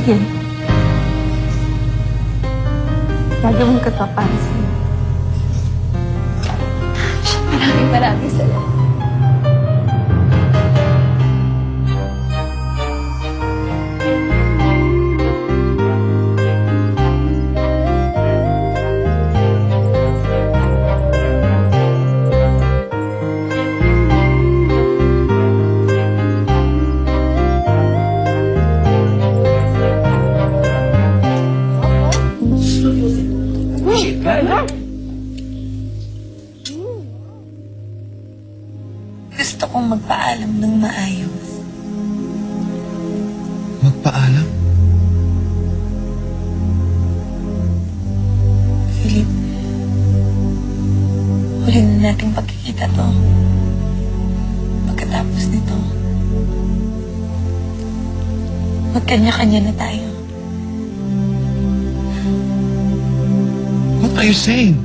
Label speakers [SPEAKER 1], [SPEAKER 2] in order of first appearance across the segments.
[SPEAKER 1] Sige. Gagawin ko to para sa'yo.
[SPEAKER 2] Maraming salamat.
[SPEAKER 1] Gusto kong magpaalam ng maayos.
[SPEAKER 3] Magpaalam?
[SPEAKER 1] Philip, huli na nating pagkikita to. Pagkatapos nito, magkanya-kanya na tayo.
[SPEAKER 3] What are you saying?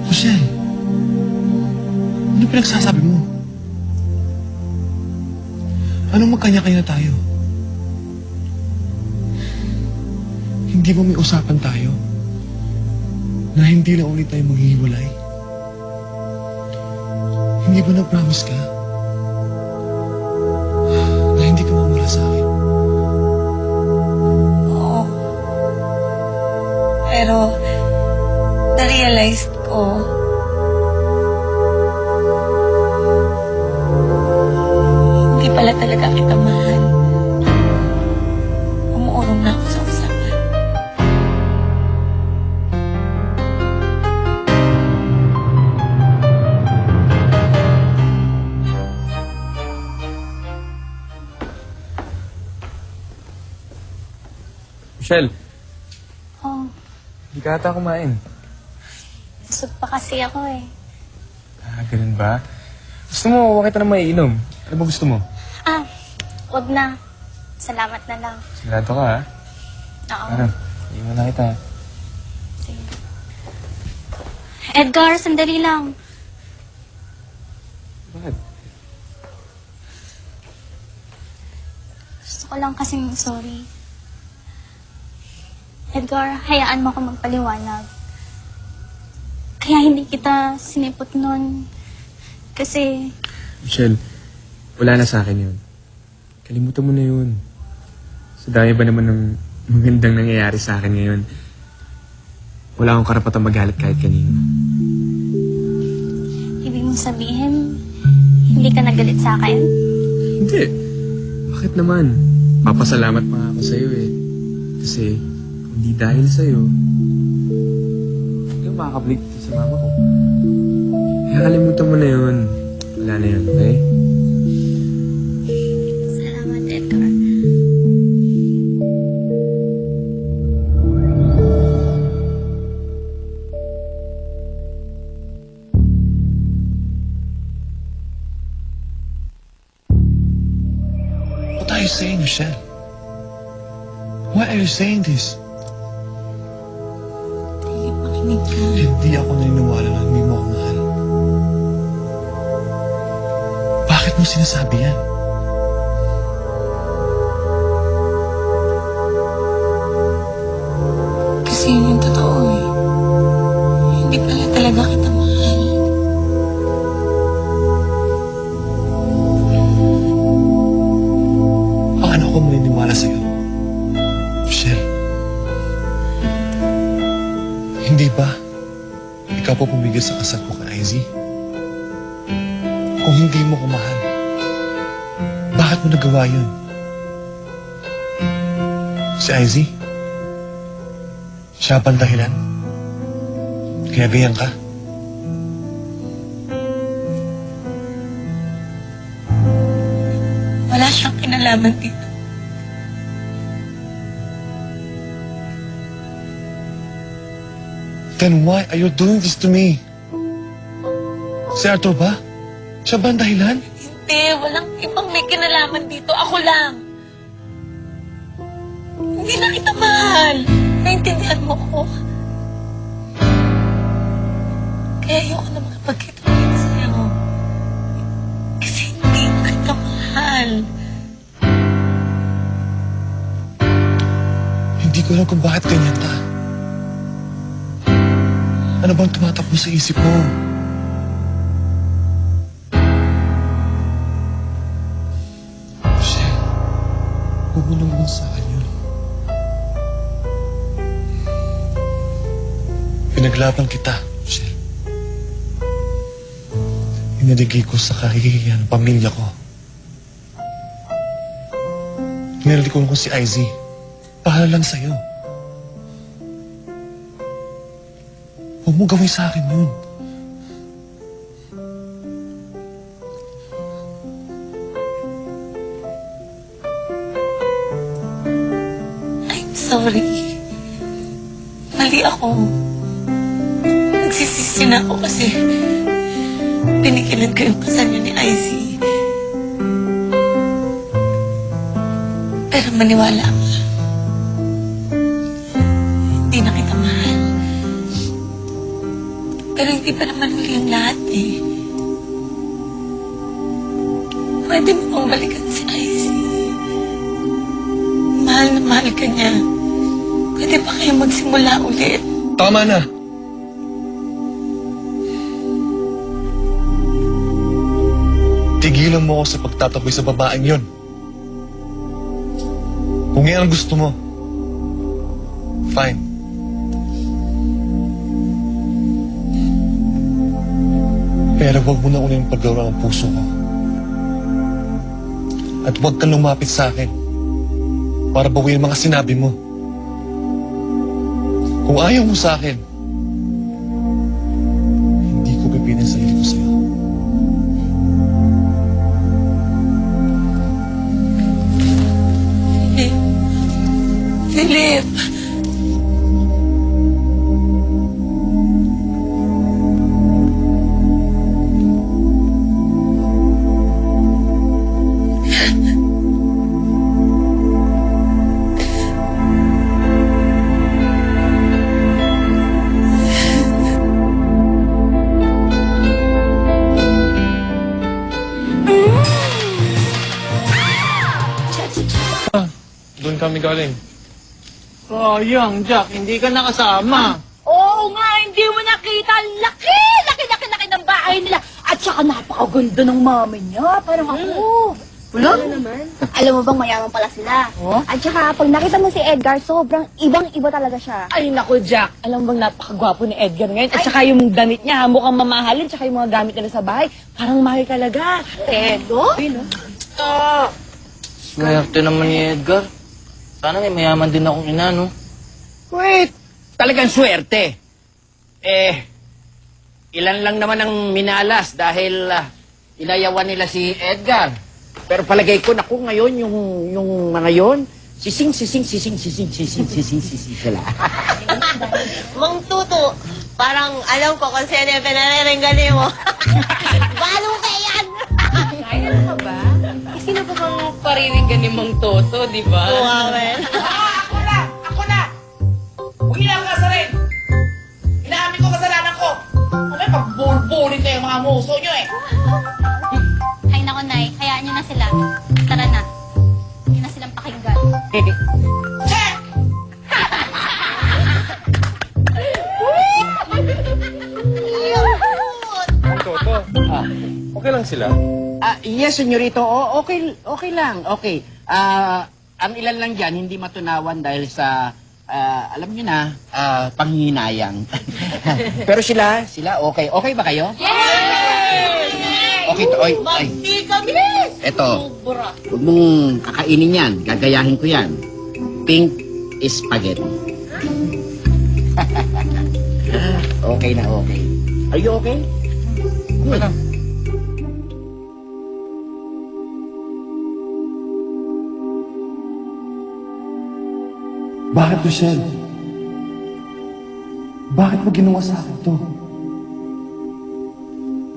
[SPEAKER 3] Michelle, ano pinagsasabi mo? Anong magkanya-kanya tayo? Hindi ba may usapan tayo na hindi na ulit tayo maghihiwalay? Hindi ba nag-promise ka na hindi ka mawala sa akin?
[SPEAKER 1] Oo. Pero, na-realize ko, hindi pala talaga kita mahal. Umuurong na ako sa usapan.
[SPEAKER 4] Michelle,
[SPEAKER 2] Oh,
[SPEAKER 4] hindi ka ata kumain.
[SPEAKER 2] busog pa kasi ako eh.
[SPEAKER 4] Ganun ba? Gusto mo, huwag kita na maiinom. Ano ba gusto mo?
[SPEAKER 2] Ah, wag na. Salamat na lang.
[SPEAKER 4] Sigurado ka, ha?
[SPEAKER 2] Oo.
[SPEAKER 4] Ano? Iiwan na kita.
[SPEAKER 2] Sige. Edgar, sandali lang.
[SPEAKER 4] Bakit?
[SPEAKER 2] Gusto ko lang kasing sorry. Edgar, hayaan mo ako magpaliwanag. Kaya hindi kita sinipot nun. Kasi,
[SPEAKER 4] Michelle, wala na sa akin yun. Kalimutan mo na yun. Sa dami ba naman ng magandang nangyayari sa akin ngayon, wala akong karapatang magalit kahit kanino.
[SPEAKER 2] ibig mong sabihin, hindi ka nagalit sa akin?
[SPEAKER 4] Hindi. Bakit naman? Papasalamat pa ako sa'yo eh. Kasi, kung hindi dahil sa'yo, hindi ako makakabalik sa mama ko. Kaya kalimutan mo na yun. Wala na yun, okay?
[SPEAKER 2] Salamat, Edgar.
[SPEAKER 3] What are you saying, Michelle? Why are you saying this?
[SPEAKER 1] Philip, makinig ka.
[SPEAKER 3] Hindi ako naniniwala na hindi mo ako mahal. Bakit mo sinasabi yan?
[SPEAKER 1] Kasi yun yung totoo eh. Hindi pala talaga kita mahal.
[SPEAKER 3] Paano ako maniniwala sa'yo? Michelle, hindi ba ikaw pa pumigil sa kasal ko kay Izzy? Kung hindi mo ko mahal, bakit mo nagawa yun? Si Izzy? Siya ba ang dahilan? Kaya ganyan ka?
[SPEAKER 1] Wala siyang kinalaman dito.
[SPEAKER 3] Then why are you doing this to me? Si Arthur ba? Siya ba ang dahilan?
[SPEAKER 1] Hindi, walang ibang may kinalaman dito. Ako lang. Hindi na kita mahal. Naintindihan mo ko. Kaya ayoko na makipagkita ulit sa'yo. Kasi hindi na kita mahal.
[SPEAKER 3] ko alam kung bakit ganyan ka. Ano bang tumatakbo sa isip mo? Michelle, huwag mo naman sa akin yun. Pinaglaban kita, Michelle. Inaligay ko sa kahihiyan ng pamilya ko. Nilalikon ko si IZ. Para lang sa'yo. Huwag mo gawin sa akin yun.
[SPEAKER 1] I'm sorry. Mali ako. Nagsisisi na ako kasi pinigilan ko yung kasal niyo ni IZ. Pero maniwala ka. Hindi na kita mahal. Pero hindi pa naman huli ang lahat eh. Pwede mo pang balikan si IZ. Mahal na mahal ka niya. Pwede pa kayo magsimula ulit.
[SPEAKER 3] Tama na. Tigilan mo ako sa pagtataboy sa babaeng yon. Kung yan ang gusto mo, fine. Pero huwag mo na ulit paglaro ng puso ko. At huwag kang lumapit sa akin para bawiin mga sinabi mo. Kung ayaw mo sa akin, hindi ko pipitin ang sarili ko sa'yo.
[SPEAKER 1] Philip!
[SPEAKER 3] Doon kami galing.
[SPEAKER 5] Sayang, Jack. Hindi ka nakasama.
[SPEAKER 6] Oo nga, hindi mo nakita. Laki ng bahay nila. At saka napakaganda ng mama niya. Parang ako. Wala? Naman.
[SPEAKER 2] Alam mo bang mayaman pala sila?
[SPEAKER 6] Oh?
[SPEAKER 2] At saka, pag nakita mo si Edgar, sobrang ibang-iba talaga siya.
[SPEAKER 6] Ay, naku, Jack. Alam mo bang napakagwapo ni Edgar ngayon? At saka yung damit niya, mukhang mamahalin. Tsaka yung mga gamit nila sa bahay, parang mahal talaga. Edo?
[SPEAKER 5] Swerte naman ni Edgar. Sana may mayaman din akong ina, no?
[SPEAKER 7] Wait, talagang swerte. Ilan lang naman ang minalas dahil inayawan nila si Edgar. Pero palagay ko, naku, ngayon, yung mga yon, sising sila.
[SPEAKER 8] Mang Tuto, parang alam ko kung sino yung pinaniringgali mo. Balo ka yan!
[SPEAKER 6] Ay, ano ka ba? Sino pa bang pariringgan ni Mang Toto, di ba?
[SPEAKER 8] Wow,
[SPEAKER 7] Ako na! Huwag niyo lang kasarin! Inaamin ko kasalanan ko! May pagbulbulin kayo mga muso nyo eh!
[SPEAKER 2] Ay nako, Nay. Hayaan nyo na sila. Tara na. Hindi na silang pakinggan.
[SPEAKER 7] Check!
[SPEAKER 4] Toto, okay lang sila?
[SPEAKER 7] Yes, senyorito. Okay lang. Okay. Ang ilan lang dyan, hindi matunawan dahil sa, alam niyo na, panghihinayang. Pero sila, okay. Okay ba kayo? Okay to. Ay. Eto. Huwag mong kakainin yan. Gagayahin ko yan. Pink spaghetti. Okay na okay. Are you okay? Good.
[SPEAKER 3] Bakit, Michelle? Bakit mo ginawa sa akin to?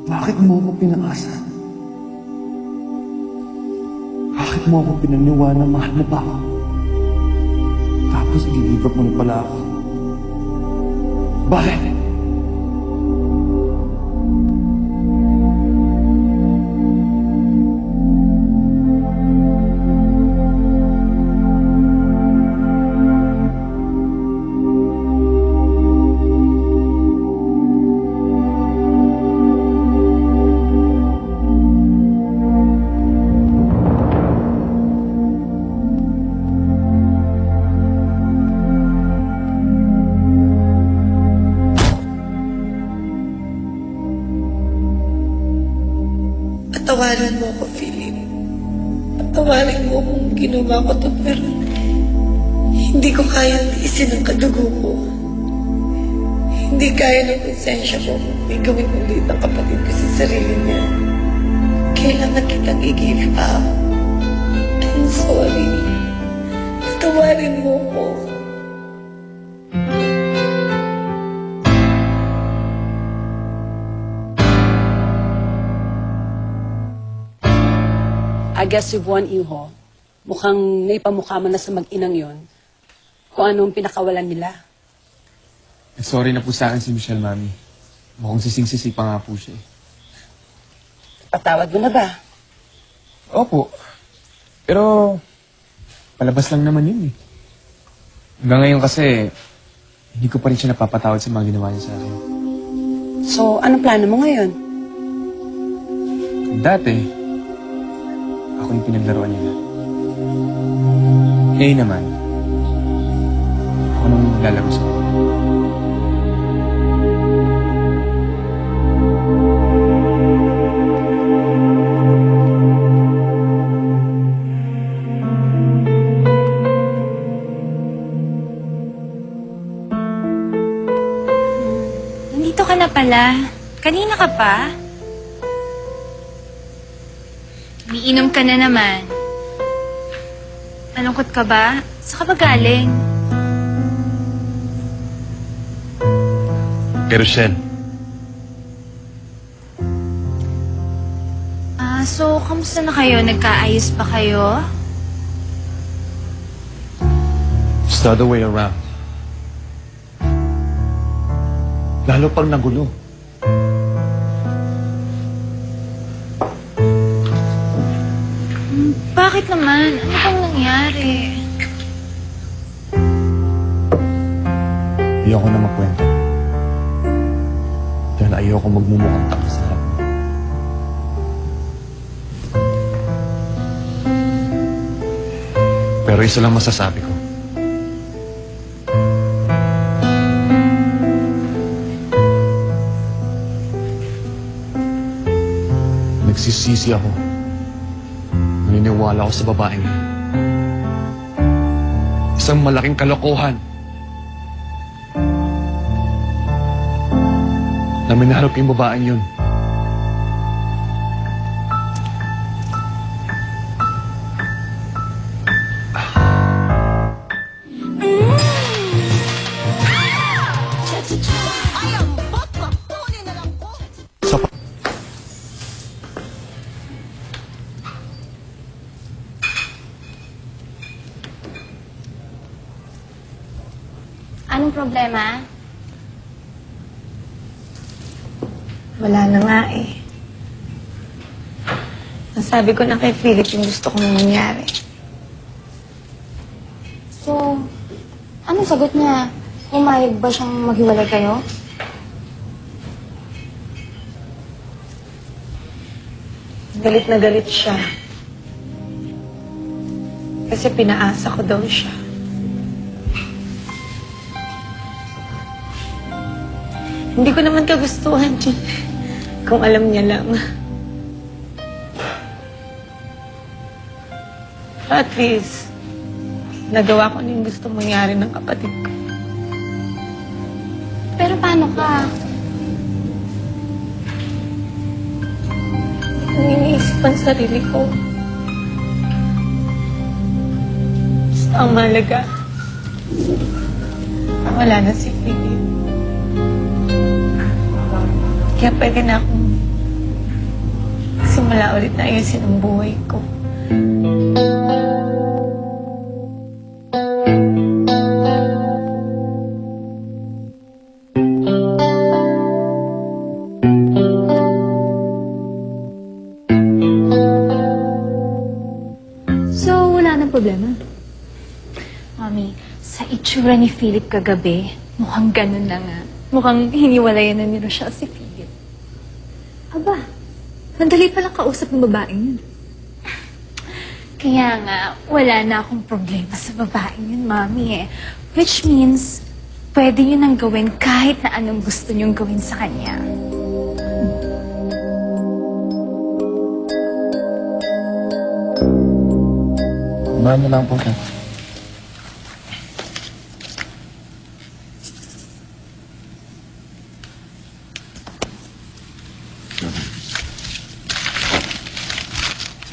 [SPEAKER 3] Bakit mo ako pinakasa? Bakit mo ako pinaniwala na mahal mo pa ako? Tapos i-give up mo na pala ako. Bakit?
[SPEAKER 1] Patawarin mo ako, Philip. Patawarin mo kung ginawa ko to, pero hindi ko kayang tiisin ang kadugo ko. Hindi kaya ng konsensya ko kung may gawin ulit ang kapatid ko sa sarili niya. Kailangan kitang i-give up. I'm sorry. Patawarin mo ko.
[SPEAKER 9] I guess you've won, Iho. Mukhang naipamukha mo na sa mag-inang yon kung anong pinakawalan nila.
[SPEAKER 4] Sorry na po sa akin si Michelle, Mami. Mukhang sising-sisi pa nga po siya.
[SPEAKER 9] Patawad mo na ba?
[SPEAKER 4] Opo. Pero, palabas lang naman yun eh. Hanggang ngayon kasi, hindi ko pa rin siya napapatawad sa mga ginawa niya sa akin.
[SPEAKER 9] So, anong plano mo ngayon?
[SPEAKER 4] Dati, ako yung pinaglaruan nila. Ngayon naman, ako nang lalaro sa kanila.
[SPEAKER 2] Nandito ka na pala. Kanina ka pa? Umiinom ka na naman. Malungkot ka ba? Saan ka ba galing?
[SPEAKER 3] Kay Rochelle.
[SPEAKER 2] So, kamusta na kayo? Nagkaayos pa kayo?
[SPEAKER 3] It's the other way around. Lalo pang nagulo.
[SPEAKER 2] Bakit naman? Ano bang nangyari?
[SPEAKER 3] Ayoko na magkwento. Dahil ayoko magmumukhang tanga sa harap mo. Pero isa lang masasabi ko. Nagsisisi ako. Naniniwala ako sa babaeng yun. Isang malaking kalokohan. Na minahal ko yung babaeng yun.
[SPEAKER 2] Anong problema?
[SPEAKER 1] Wala na nga eh. Nasabi ko na kay Philip yung gusto kong nangyari.
[SPEAKER 2] So, anong sagot niya? Pumayag ba siyang maghiwalay kayo?
[SPEAKER 1] Galit na galit siya. Kasi pinaasa ko daw siya. Hindi ko naman kagustuhan yun. Kung alam niya lang. At least, nagawa ko na yung gusto mangyari ng kapatid ko.
[SPEAKER 2] Pero paano ka?
[SPEAKER 1] Iniisip ang sarili ko. Basta ang mahalaga, wala na si Philip. Kaya pwede na akong simula ulit na ayusin ang buhay ko.
[SPEAKER 2] So, wala nang problema? Mami, sa itsura ni Philip kagabi, mukhang ganun na nga. Mukhang hiniwalayan na ni Rochelle si Philip. Aba, mandali palang kausap ng babaeng yun. Kaya nga, wala na akong problema sa babaeng yun, Mami eh. Which means, pwede nyo nang gawin kahit na anong gusto nyong gawin sa kanya.
[SPEAKER 3] Samahan niyo lang po siya.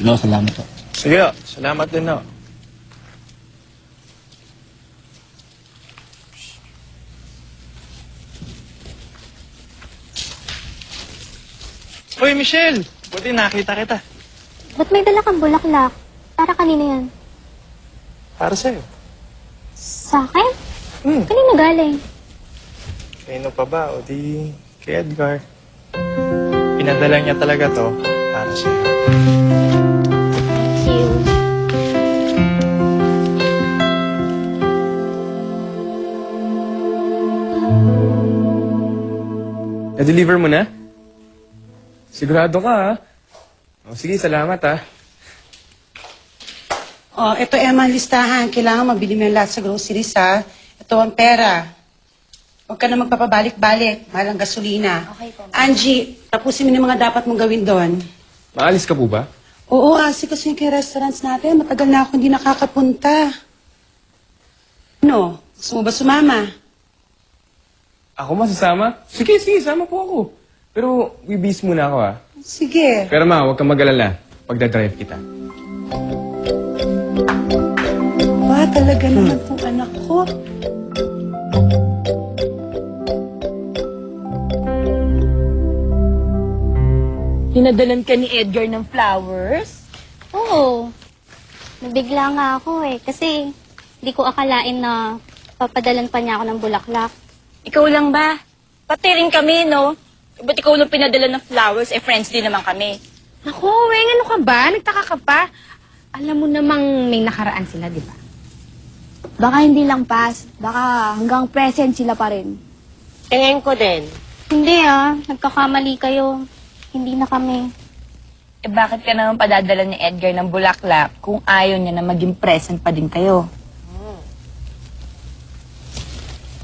[SPEAKER 3] Hello, salamat po.
[SPEAKER 4] Sige, salamat din na. Uy, Michelle! Buti nakita kita.
[SPEAKER 10] Ba't may dala kang bulaklak? Para kanina yan?
[SPEAKER 4] Para sa'yo.
[SPEAKER 10] Sa akin? Kanina galing?
[SPEAKER 4] Kano pa ba? O di kay Edgar. Pinadala niya talaga to para sa'yo.
[SPEAKER 10] Thank you.
[SPEAKER 4] Na-deliver mo na? Sigurado ka, ha? O, sige, salamat, ha?
[SPEAKER 9] Oh, ito Emma, listahan. Kailangan mabili mo yung lahat sa groceries, ha? Ito ang pera. Huwag ka na magpapabalik-balik. Mahal ang gasolina.
[SPEAKER 10] Okay po.
[SPEAKER 9] Angie, tapusin mo na yung mga dapat mong gawin doon.
[SPEAKER 4] Maalis ka po ba?
[SPEAKER 9] Oo, asi kasi yung kay restaurants natin. Matagal na ako hindi nakakapunta. Ano? Gusto mo ba sumama?
[SPEAKER 4] Ako masasama? Sige, sama po ako. Pero bibis muna ako, ha?
[SPEAKER 9] Sige.
[SPEAKER 4] Pero ma, huwag kang mag-alala. Pagdadrive kita.
[SPEAKER 9] Ba, talaga naman itong anak ko.
[SPEAKER 6] Dinadalan ka ni Edgar ng flowers?
[SPEAKER 10] Oo. Nabigla nga ako eh. Kasi hindi ko akalain na papadalan pa niya ako ng bulaklak.
[SPEAKER 6] Ikaw lang ba? Pati rin kami, no? Ba't ikaw lang pinadala ng flowers? Eh, friends din naman kami.
[SPEAKER 11] Naku, Weng, ano ka ba? Nagtaka ka pa? Alam mo namang may nakaraan sila, di ba?
[SPEAKER 10] Baka hindi lang pass. Baka hanggang present sila pa rin.
[SPEAKER 8] Tingin ko din.
[SPEAKER 10] Hindi nagkakamali kayo. Hindi na kami.
[SPEAKER 6] Eh, bakit ka naman padadala ni Edgar ng bulaklak kung ayaw niya na maging present pa din kayo?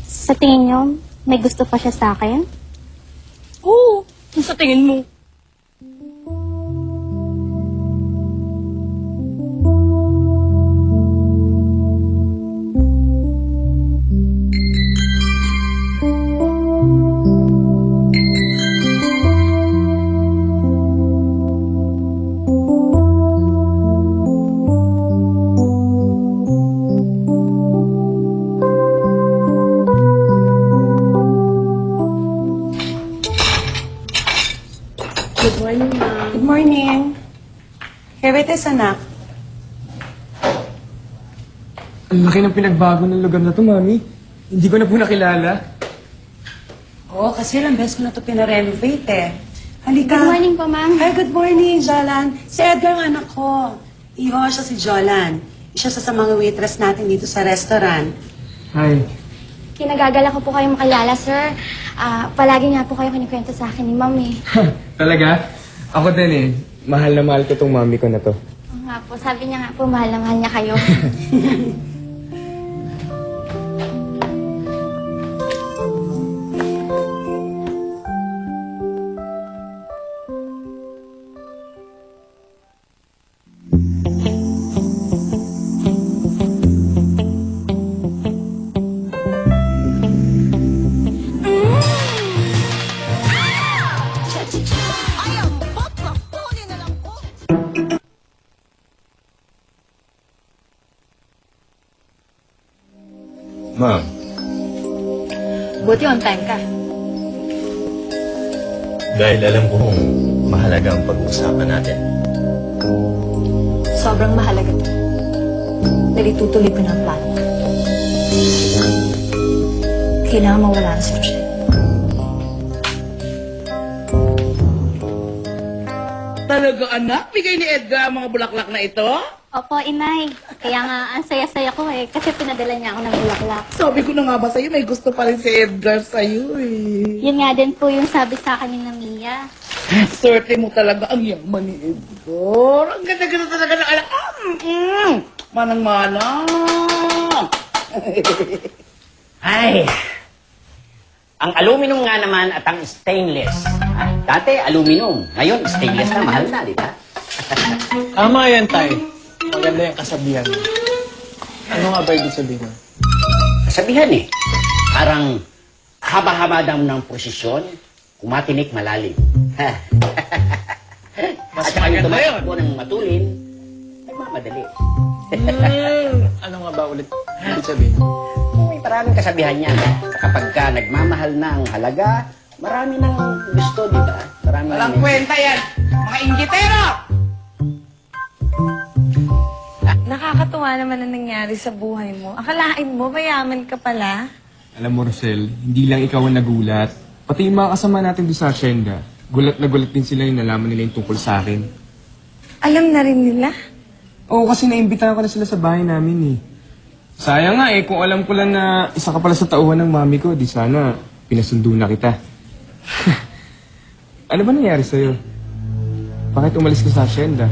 [SPEAKER 10] Sa tingin niyo, may gusto pa siya sa akin?
[SPEAKER 6] Oo, kung sa tingin mo.
[SPEAKER 9] Good morning. Here it is, anak.
[SPEAKER 4] Ang laki ng pinagbago ng lugar na to, Mami. Hindi ko na po nakilala.
[SPEAKER 9] Oo, kasi ilang beses ko na ito pinarenovate eh. Halika.
[SPEAKER 10] Good morning po, ma'am.
[SPEAKER 9] Hi, good morning, Jolan. Si Edgar ang anak ko. Iho siya si Jolan. Isa sa mga waitress natin dito sa restaurant.
[SPEAKER 4] Hi.
[SPEAKER 10] Kinagagala ko po kayo makilala, sir. Palagi nga po kayo kinikwento sa akin ni ma'am eh.
[SPEAKER 4] Talaga? Ako din eh. Mahal na mahal ko tong mami ko na to.
[SPEAKER 10] Oo nga po, sabi niya nga po, mahal na mahal niya kayo.
[SPEAKER 3] Ma'am,
[SPEAKER 2] Buti on time ka.
[SPEAKER 12] Dahil alam ko kung mahalaga ang pag-uusapan natin.
[SPEAKER 2] Sobrang mahalaga to. Dahil itutuloy ko na ang plano. Kailangan mawala na si Rochelle.
[SPEAKER 6] Talaga, anak? Bigay ni Edgar ang mga bulaklak na ito?
[SPEAKER 10] Opo, inay. Kaya nga, ang saya-saya ko eh. Kasi pinadala niya ako ng bulaklak.
[SPEAKER 6] Sabi ko na nga ba sa'yo, may gusto pa rin si Edgar sa'yo eh.
[SPEAKER 10] Yun nga din po yung sabi sa akin ni Mia.
[SPEAKER 6] Swerte mo talaga ang yaman ni Edgar. Ang ganda-ganda talaga ng anak. Manang-manang.
[SPEAKER 7] Ay! Ang aluminum nga naman at ang stainless. Dati aluminum, ngayon stainless na, mahal na, di ba?
[SPEAKER 4] Tama yan, Tay. Maganda yung kasabihan. Ano nga ba ibig sabihin nun?
[SPEAKER 7] Kasabihan eh. Parang haba-haba daw ng prosesyon, kumatinik malalim.
[SPEAKER 4] Mas
[SPEAKER 7] At saka yung
[SPEAKER 4] maganda yun.
[SPEAKER 7] tumatakbo ng matulin, nagmamadali.
[SPEAKER 4] Ano nga ba ulit ibig sabihin?
[SPEAKER 7] May maraming kasabihan yan. Kapag ka nagmamahal na ang halaga, marami nang gusto, di ba? Marami
[SPEAKER 6] Walang
[SPEAKER 7] nang-
[SPEAKER 6] kwenta yan. Mga inggitero!
[SPEAKER 1] Nakakatuwa naman ang nangyari sa buhay mo. Akalain mo, mayaman ka pala.
[SPEAKER 4] Alam mo, Rosel, hindi lang ikaw ang nagulat. Pati yung mga kasama natin doon sa asyenda. Gulat na gulat din sila yung nalaman nila yung tungkol sa akin.
[SPEAKER 1] Alam na rin nila.
[SPEAKER 4] Oo, kasi naimbitahan ko na sila sa bahay namin eh. Sayang nga eh, kung alam ko lang na isa ka pala sa tauhan ng mami ko, di sana pinasundo na kita. Ano ba nangyari sa'yo? Bakit umalis ka sa asyenda?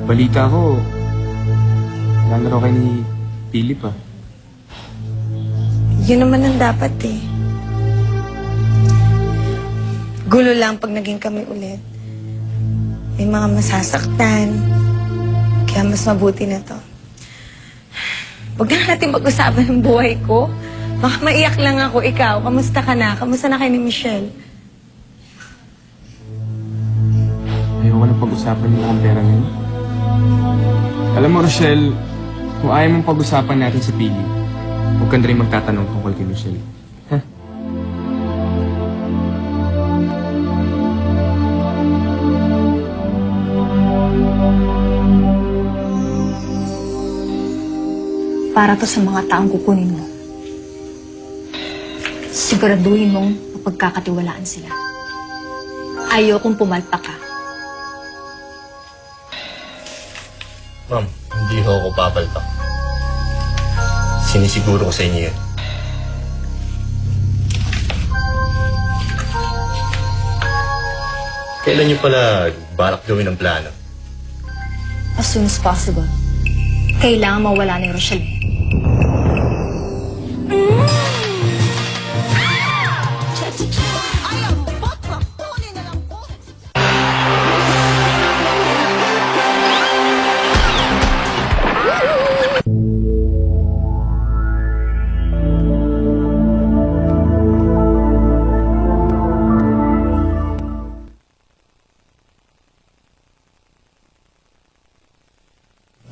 [SPEAKER 4] Balita ko, lalaro kayo ni Philip ah.
[SPEAKER 1] Yun naman ang dapat eh. Gulo lang pag naging kami ulit. May mga masasaktan. Kaya mas mabuti na to. Huwag na natin pag-usapan ng buhay ko. Baka maiyak lang ako. Ikaw, kamusta ka na? Kamusta na kayo ni Michelle?
[SPEAKER 4] Ayoko na pag-usapan yung mga pera ngayon. Alam mo, Rochelle, kung ayaw mong pag-usapan natin sa Philip, huwag ka na rin magtatanong tungkol kay Michelle. Ha?
[SPEAKER 2] Para to sa mga taong kukunin mo. Siguraduhin mong mapagkakatiwalaan sila. Ayokong pumalpa ka.
[SPEAKER 12] Ma'am, hindi ho ako papalpak. Sinisiguro ko sa inyo yun. Kailan niyo pala balak gawin ang plano?
[SPEAKER 2] As soon as possible. Kailangan mawala ni Rochelle.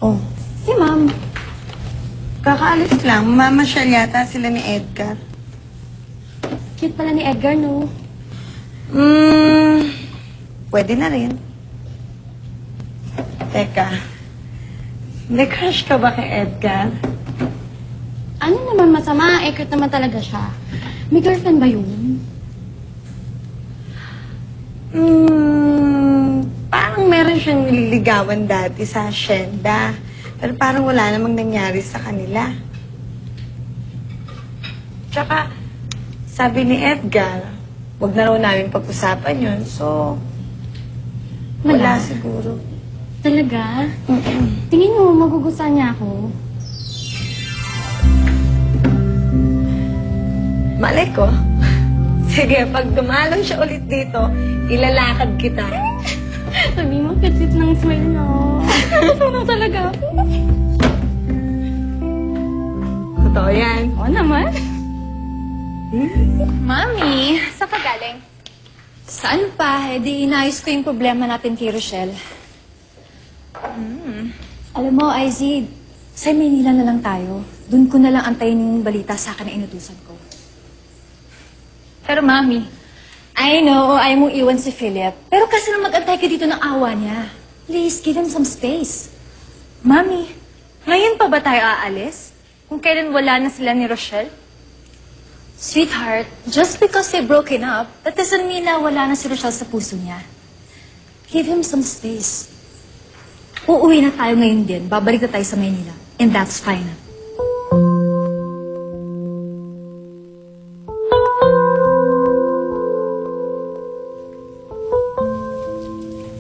[SPEAKER 1] Oh,
[SPEAKER 2] Si ma'am.
[SPEAKER 1] kakaalis lang. Mamasyal yata sila ni Edgar.
[SPEAKER 10] Cute pala ni Edgar, no?
[SPEAKER 1] Pwede na rin. Teka, may crush ka ba kay Edgar?
[SPEAKER 10] Ano naman masama? Cute naman talaga siya. May girlfriend ba yun?
[SPEAKER 1] Parang meron siyang nililigawan dati sa asyenda. Pero parang wala namang nangyari sa kanila. Tsaka, sabi ni Edgar, wag na raw namin pag-usapan yun. So, wala siguro.
[SPEAKER 10] Talaga? Tingin mo, magugustuhan niya ako.
[SPEAKER 1] Malay ko. Sige, pag dumalong siya ulit dito, ilalakad kita.
[SPEAKER 10] Sabi mo, cute ng smile na. Ano talaga?
[SPEAKER 1] Totoo yan.
[SPEAKER 10] Oo naman.
[SPEAKER 2] Mami, saan ka galing? Saan pa? Eh, di inayos ko yung problema natin kay Rochelle. Alam mo, IZ, sa Maynila na lang tayo. Doon ko na lang antayin yung balita sa akin na inutusan ko. Pero Mami, I know, ayaw mong iwan si Philip. Pero kasi nang mag-antay ka dito ng awa niya. Please, give him some space. Mami, ngayon pa ba tayo aalis? Kung kailan wala na sila ni Rochelle? Sweetheart, just because they're broken up, that doesn't mean na wala na si Rochelle sa puso niya. Give him some space. Uuwi na tayo ngayon din. Babalik na tayo sa Maynila. And that's fine.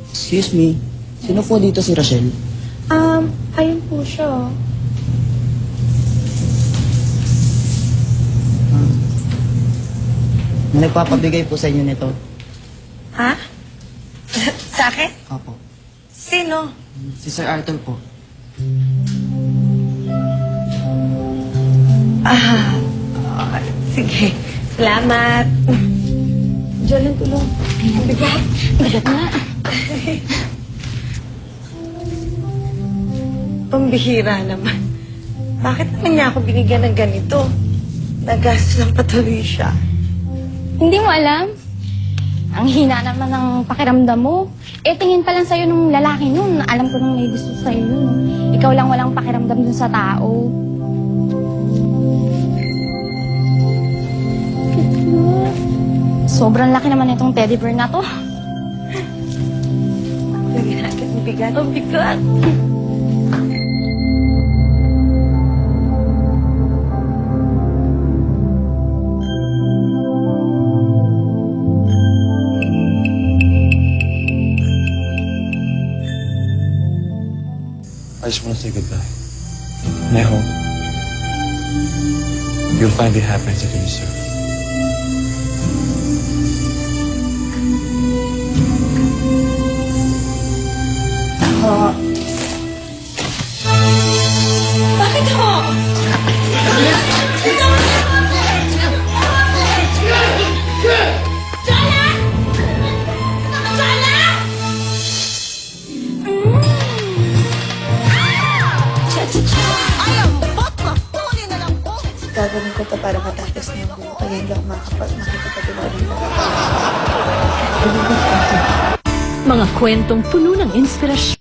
[SPEAKER 5] Excuse me, sino po dito si Rochelle?
[SPEAKER 1] Ayun po siya.
[SPEAKER 5] Nagpapabigay po sa inyo nito.
[SPEAKER 1] Ha? Sa akin?
[SPEAKER 5] Opo.
[SPEAKER 1] Sino?
[SPEAKER 5] Si Sir Arthur po.
[SPEAKER 1] Sige. Salamat.
[SPEAKER 2] Diyan lang tulong. Ayan, bigat. Bigat nga.
[SPEAKER 1] Pambihira naman. Bakit naman niya ako binigyan ng ganito? Nagastos ng patuloy siya.
[SPEAKER 11] Hindi mo alam? Ang hina naman ng pakiramdam mo. Tingin pa lang sa'yo nung lalaki nun. Alam ko nung may gusto sa'yo yun. Ikaw lang walang pakiramdam dun sa tao. Sobrang laki naman itong teddy bear na to.
[SPEAKER 1] Lagyan natin ang bigat.
[SPEAKER 11] Ang bigat.
[SPEAKER 3] I just want to say goodbye. And I hope you'll find the happiness that you deserve.
[SPEAKER 1] Bakit ako? Gagawin ko to para matapos na yung buo. Kaya hindi ako makakapag-makikipag-iwala ng
[SPEAKER 2] Mga kwentong puno ng inspirasyon.